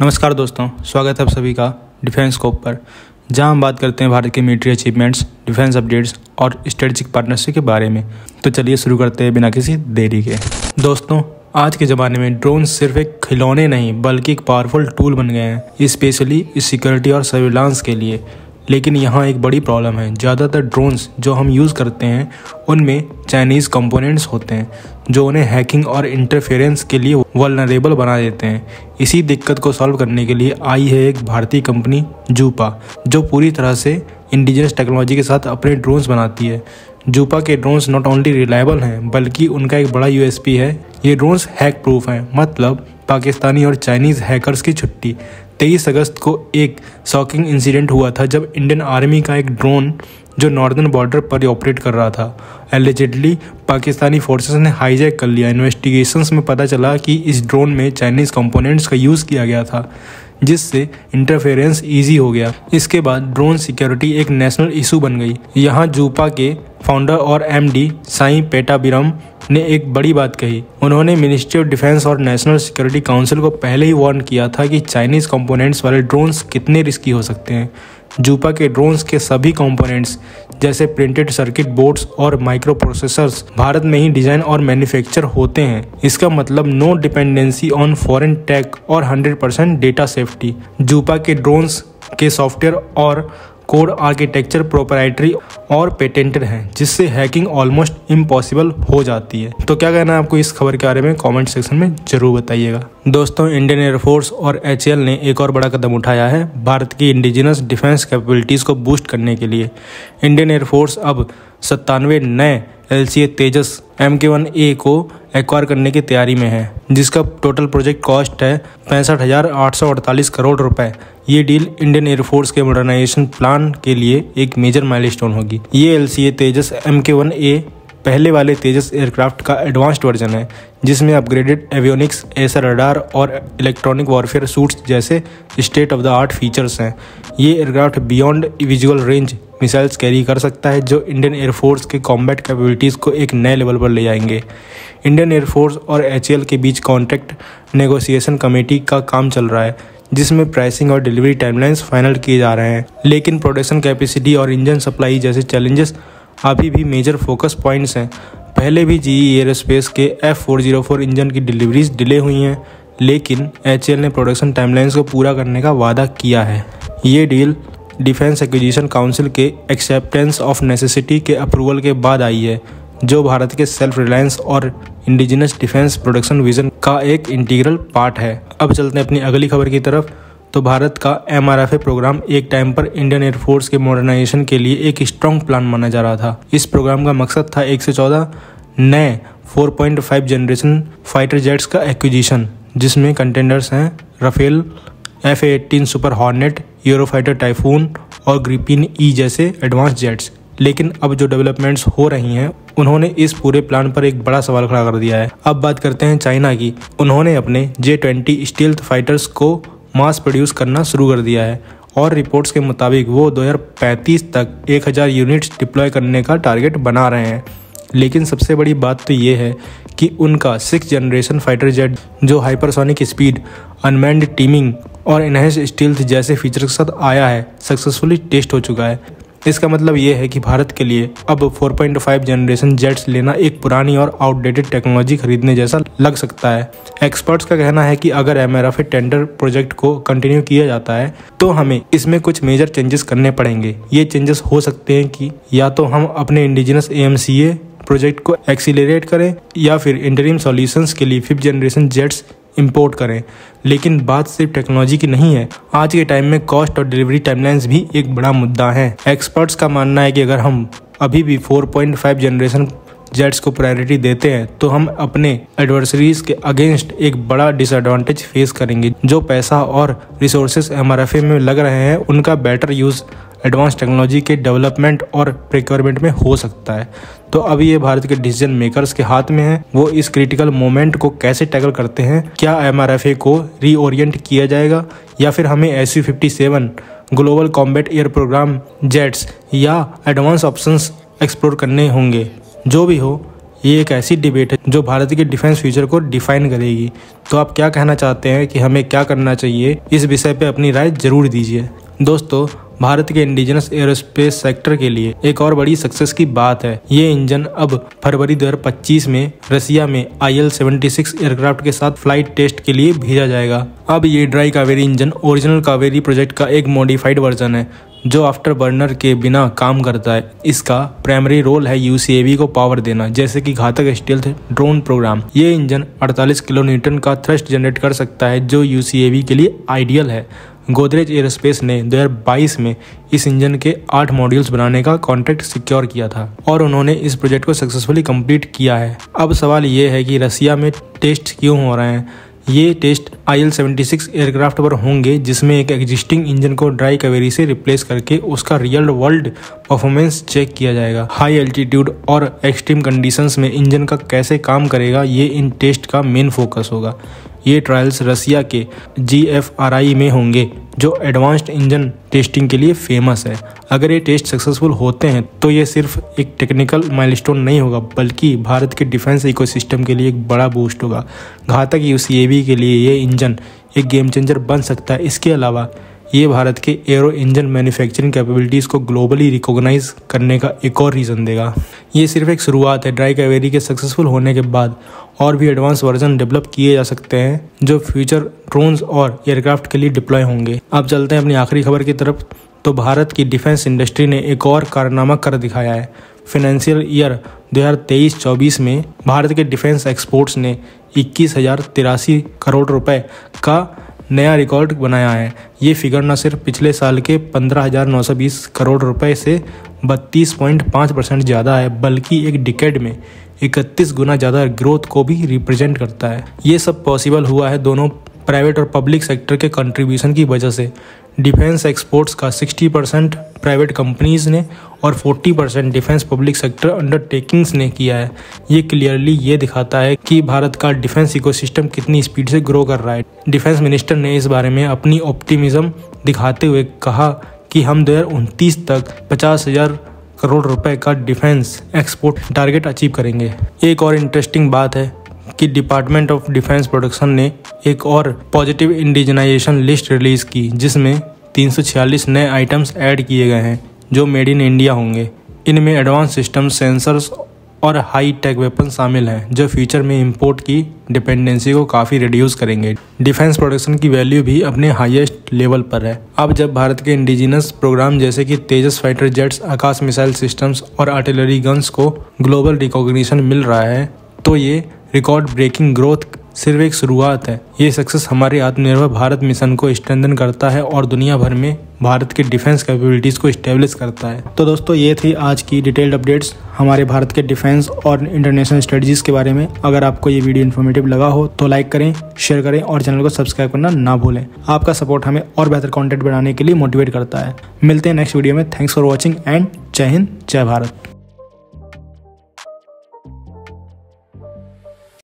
नमस्कार दोस्तों, स्वागत है आप सभी का डिफेंस स्कोप पर, जहां हम बात करते हैं भारत के मिलिट्री अचीवमेंट्स, डिफेंस अपडेट्स और स्ट्रेटेजिक पार्टनरशिप के बारे में। तो चलिए शुरू करते हैं बिना किसी देरी के। दोस्तों, आज के ज़माने में ड्रोन सिर्फ एक खिलौने नहीं बल्कि एक पावरफुल टूल बन गए हैं, स्पेशली सिक्योरिटी और सर्विलांस के लिए। लेकिन यहाँ एक बड़ी प्रॉब्लम है। ज़्यादातर ड्रोन्स जो हम यूज़ करते हैं उनमें चाइनीज़ कंपोनेंट्स होते हैं जो उन्हें हैकिंग और इंटरफेरेंस के लिए वल्नरेबल बना देते हैं। इसी दिक्कत को सॉल्व करने के लिए आई है एक भारतीय कंपनी जूपा, जो पूरी तरह से इंडिजिनस टेक्नोलॉजी के साथ अपने ड्रोन्स बनाती है। जूपा के ड्रोन्स नॉट ओनली रिलायबल हैं बल्कि उनका एक बड़ा यूएसपी है, ये ड्रोन्स हैक प्रूफ हैं। मतलब पाकिस्तानी और चाइनीज़ हैकर्स की छुट्टी। 23 अगस्त को एक शॉकिंग इंसिडेंट हुआ था जब इंडियन आर्मी का एक ड्रोन जो नॉर्दर्न बॉर्डर पर ऑपरेट कर रहा था, एलिजिडली पाकिस्तानी फोर्सेस ने हाईजैक कर लिया। इन्वेस्टिगेशंस में पता चला कि इस ड्रोन में चाइनीज़ कंपोनेंट्स का यूज़ किया गया था, जिससे इंटरफेरेंस ईजी हो गया। इसके बाद ड्रोन सिक्योरिटी एक नेशनल इशू बन गई। यहाँ जूपा के फाउंडर और एमडी साई पेटाबिरम ने एक बड़ी बात कही। उन्होंने मिनिस्ट्री ऑफ डिफेंस और नेशनल सिक्योरिटी काउंसिल को पहले ही वार्न किया था कि चाइनीज़ कंपोनेंट्स वाले ड्रोन्स कितने रिस्की हो सकते हैं। जूपा के ड्रोन्स के सभी कंपोनेंट्स जैसे प्रिंटेड सर्किट बोर्ड्स और माइक्रो प्रोसेसर्स भारत में ही डिजाइन और मैन्युफैक्चर होते हैं। इसका मतलब no dependency on foreign tech और 100% डेटा सेफ्टी। जूपा के ड्रोन्स के सॉफ्टवेयर और कोड आर्किटेक्चर प्रोप्राइटरी और पेटेंटेड हैं, जिससे हैकिंग ऑलमोस्ट इम्पॉसिबल हो जाती है। तो क्या कहना है आपको इस खबर के बारे में, कमेंट सेक्शन में जरूर बताइएगा। दोस्तों, इंडियन एयरफोर्स और एचएएल ने एक और बड़ा कदम उठाया है भारत की इंडिजिनस डिफेंस कैपेबिलिटीज़ को बूस्ट करने के लिए। इंडियन एयरफोर्स अब 97 नए LCA तेजस MK1A को एक्वायर करने की तैयारी में है, जिसका टोटल प्रोजेक्ट कॉस्ट है 65,848 करोड़ रुपए। ये डील इंडियन एयरफोर्स के मॉडर्नाइजेशन प्लान के लिए एक मेजर माइलस्टोन होगी। ये LCA तेजस MK1A पहले वाले तेजस एयरक्राफ्ट का एडवांस्ड वर्जन है, जिसमें अपग्रेडेड एवियोनिक्स, एयर रडार और इलेक्ट्रॉनिक वॉरफेयर सूट्स जैसे state of the art features हैं। ये aircraft beyond visual range missiles carry कर सकता है, जो इंडियन एयरफोर्स के कॉम्बैट कैपेबिलिटीज़ को एक नए लेवल पर ले जाएंगे। इंडियन एयरफोर्स और HAL के बीच कॉन्ट्रैक्ट नेगोशिएशन कमेटी का काम चल रहा है, जिसमें प्राइसिंग और डिलीवरी टाइमलाइंस फाइनल किए जा रहे हैं। लेकिन प्रोडक्शन कैपेसिटी और इंजन सप्लाई जैसे चैलेंजेस अभी भी मेजर फोकस पॉइंट्स हैं। पहले भी GE एयरोस्पेस के F404 इंजन की डिलीवरीज डिले हुई हैं, लेकिन HAL ने प्रोडक्शन टाइमलाइंस को पूरा करने का वादा किया है। ये डील डिफेंस एक्विजिशन काउंसिल के एक्सेप्टेंस ऑफ नेसेसिटी के अप्रूवल के बाद आई है, जो भारत के सेल्फ रिलायंस और इंडिजिनस डिफेंस प्रोडक्शन विजन का एक इंटीग्रल पार्ट है। अब चलते हैं अपनी अगली खबर की तरफ। तो भारत का MRFA प्रोग्राम एक टाइम पर इंडियन एयरफोर्स के मॉडर्नाइजेशन के लिए एक स्ट्रॉन्ग प्लान माना जा रहा था। इस प्रोग्राम का मकसद था 114 नए 4.5 जनरेशन फाइटर जेट्स का एक्विजिशन, जिसमें कंटेंडर्स हैं Rafale, F/A-18 super hornet, Eurofighter Typhoon और ग्रिपिन E जैसे एडवांस जेट्स। लेकिन अब जो डेवलपमेंट्स हो रही हैं, उन्होंने इस पूरे प्लान पर एक बड़ा सवाल खड़ा कर दिया है। अब बात करते हैं चाइना की। उन्होंने अपने J-20 स्टील्थ फाइटर्स को मास प्रोड्यूस करना शुरू कर दिया है और रिपोर्ट्स के मुताबिक वो 2035 तक 1000 यूनिट्स डिप्लॉय करने का टारगेट बना रहे हैं। लेकिन सबसे बड़ी बात तो ये है कि उनका 6th जनरेशन फाइटर जेट, जो हाइपरसोनिक स्पीड, अनमैन्ड टीमिंग और इनहेंस स्टील्थ जैसे फीचर्स के साथ आया है, सक्सेसफुली टेस्ट हो चुका है। इसका मतलब ये है कि भारत के लिए अब 4.5 जनरेशन जेट्स लेना एक पुरानी और आउटडेटेड टेक्नोलॉजी खरीदने जैसा लग सकता है। एक्सपर्ट्स का कहना है कि अगर MRFA टेंडर प्रोजेक्ट को कंटिन्यू किया जाता है तो हमें इसमें कुछ मेजर चेंजेस करने पड़ेंगे। ये चेंजेस हो सकते हैं कि या तो हम अपने इंडिजिनस AMCA प्रोजेक्ट को एक्सीलरेट करें या फिर इंटरिम सॉल्यूशंस के लिए 5th जनरेशन जेट्स इंपोर्ट करें। लेकिन बात सिर्फ टेक्नोलॉजी की नहीं है, आज के टाइम में कॉस्ट और डिलीवरी टाइमलाइंस भी एक बड़ा मुद्दा है। एक्सपर्ट्स का मानना है कि अगर हम अभी भी 4.5 जनरेशन जेट्स को प्रायोरिटी देते हैं तो हम अपने एडवर्सरीज के अगेंस्ट एक बड़ा डिसएडवांटेज फेस करेंगे। जो पैसा और रिसोर्सेज MRFA में लग रहे हैं, उनका बेटर यूज़ एडवांस टेक्नोलॉजी के डेवलपमेंट और प्रिक्योरमेंट में हो सकता है। तो अभी ये भारत के डिसीजन मेकर्स के हाथ में है, वो इस क्रिटिकल मोमेंट को कैसे टैकल करते हैं। क्या MRFA को रीओरिएंट किया जाएगा या फिर हमें SU-57 global combat air programme jets या एडवांस ऑप्शंस एक्सप्लोर करने होंगे। जो भी हो, ये एक ऐसी डिबेट है जो भारत के डिफेंस फ्यूचर को डिफाइन करेगी। तो आप क्या कहना चाहते हैं कि हमें क्या करना चाहिए, इस विषय पे अपनी राय जरूर दीजिए। दोस्तों, भारत के इंडिजिनस एयरोस्पेस सेक्टर के लिए एक और बड़ी सक्सेस की बात है। ये इंजन अब फरवरी 2025 में रसिया में IL-76 एयरक्राफ्ट के साथ फ्लाइट टेस्ट के लिए भेजा जाएगा। अब ये dry Kaveri engine original Kaveri project का एक मॉडिफाइड वर्जन है जो आफ्टर बर्नर के बिना काम करता है। इसका प्राइमरी रोल है UCAV को पावर देना, जैसे कि घातक स्टेल्थ ड्रोन प्रोग्राम। ये इंजन 48 किलो न्यूटन का थ्रस्ट जनरेट कर सकता है जो UCAV के लिए आइडियल है। गोदरेज एयरोस्पेस ने 2022 में इस इंजन के 8 मॉड्यूल्स बनाने का कॉन्ट्रैक्ट सिक्योर किया था और उन्होंने इस प्रोजेक्ट को सक्सेसफुली कंप्लीट किया है। अब सवाल ये है कि रसिया में टेस्ट क्यों हो रहे हैं। ये टेस्ट IL-76 एयरक्राफ्ट पर होंगे जिसमें एक एग्जिस्टिंग इंजन को ड्राई कावेरी से रिप्लेस करके उसका रियल वर्ल्ड परफॉर्मेंस चेक किया जाएगा। हाई एल्टीट्यूड और एक्सट्रीम कंडीशंस में इंजन का कैसे काम करेगा, ये इन टेस्ट का मेन फोकस होगा। ये ट्रायल्स रसिया के GFRI में होंगे जो एडवांस्ड इंजन टेस्टिंग के लिए फेमस है। अगर ये टेस्ट सक्सेसफुल होते हैं तो ये सिर्फ एक टेक्निकल माइलस्टोन नहीं होगा बल्कि भारत के डिफेंस इकोसिस्टम के लिए एक बड़ा बूस्ट होगा। घातक UCAV के लिए ये इंजन एक गेम चेंजर बन सकता है। इसके अलावा ये भारत के एरो इंजन मैन्युफैक्चरिंग कैपेबिलिटीज़ को ग्लोबली रिकॉग्नाइज करने का एक और रीज़न देगा। ये सिर्फ एक शुरुआत है। ड्राई कावेरी के सक्सेसफुल होने के बाद और भी एडवांस वर्जन डेवलप किए जा सकते हैं जो फ्यूचर ड्रोन्स और एयरक्राफ्ट के लिए डिप्लॉय होंगे। अब चलते हैं अपनी आखिरी खबर की तरफ। तो भारत की डिफेंस इंडस्ट्री ने एक और कारनामा कर दिखाया है। फाइनेंशियल ईयर 2023-24 में भारत के डिफेंस एक्सपोर्ट्स ने 21,083 करोड़ रुपए का नया रिकॉर्ड बनाया है। ये फिगर न सिर्फ पिछले साल के 15,920 करोड़ रुपए से 32.5% ज़्यादा है बल्कि एक डिकेड में 31 गुना ज़्यादा ग्रोथ को भी रिप्रेजेंट करता है। ये सब पॉसिबल हुआ है दोनों प्राइवेट और पब्लिक सेक्टर के कंट्रीब्यूशन की वजह से। डिफेंस एक्सपोर्ट्स का 60% प्राइवेट कंपनीज ने और 40% डिफेंस पब्लिक सेक्टर अंडरटेकिंग्स ने किया है। ये क्लियरली ये दिखाता है कि भारत का डिफेंस इकोसिस्टम कितनी स्पीड से ग्रो कर रहा है। डिफेंस मिनिस्टर ने इस बारे में अपनी ऑप्टिमिज्म दिखाते हुए कहा कि हम 2029 तक 50,000 करोड़ रुपए का डिफेंस एक्सपोर्ट टारगेट अचीव करेंगे। एक और इंटरेस्टिंग बात है कि डिपार्टमेंट ऑफ डिफेंस प्रोडक्शन ने एक और पॉजिटिव इंडिजनाइजेशन लिस्ट रिलीज की जिसमें 346 नए आइटम्स ऐड किए गए हैं जो मेड इन इंडिया होंगे। इनमें एडवांस सिस्टम, सेंसर्स और हाई टेक वेपन शामिल हैं जो फ्यूचर में इंपोर्ट की डिपेंडेंसी को काफ़ी रिड्यूस करेंगे। डिफेंस प्रोडक्शन की वैल्यू भी अपने हाईएस्ट लेवल पर है। अब जब भारत के इंडिजिनस प्रोग्राम जैसे कि तेजस फाइटर जेट्स, आकाश मिसाइल सिस्टम्स और आर्टिलरी गन्स को ग्लोबल रिकॉग्निशन मिल रहा है तो ये रिकॉर्ड ब्रेकिंग ग्रोथ सिर्फ एक शुरुआत है। ये सक्सेस हमारे आत्मनिर्भर भारत मिशन को स्ट्रेंथन करता है और दुनिया भर में भारत के डिफेंस कैपेबिलिटीज़ को इस्टेब्लिश करता है। तो दोस्तों, ये थी आज की डिटेल्ड अपडेट्स हमारे भारत के डिफेंस और इंटरनेशनल स्ट्रेटजीज़ के बारे में। अगर आपको ये वीडियो इन्फॉर्मेटिव लगा हो तो लाइक करें, शेयर करें और चैनल को सब्सक्राइब करना ना भूलें। आपका सपोर्ट हमें और बेहतर कंटेंट बनाने के लिए मोटिवेट करता है। मिलते हैं नेक्स्ट वीडियो में। थैंक्स फॉर वॉचिंग एंड जय हिंद, जय भारत।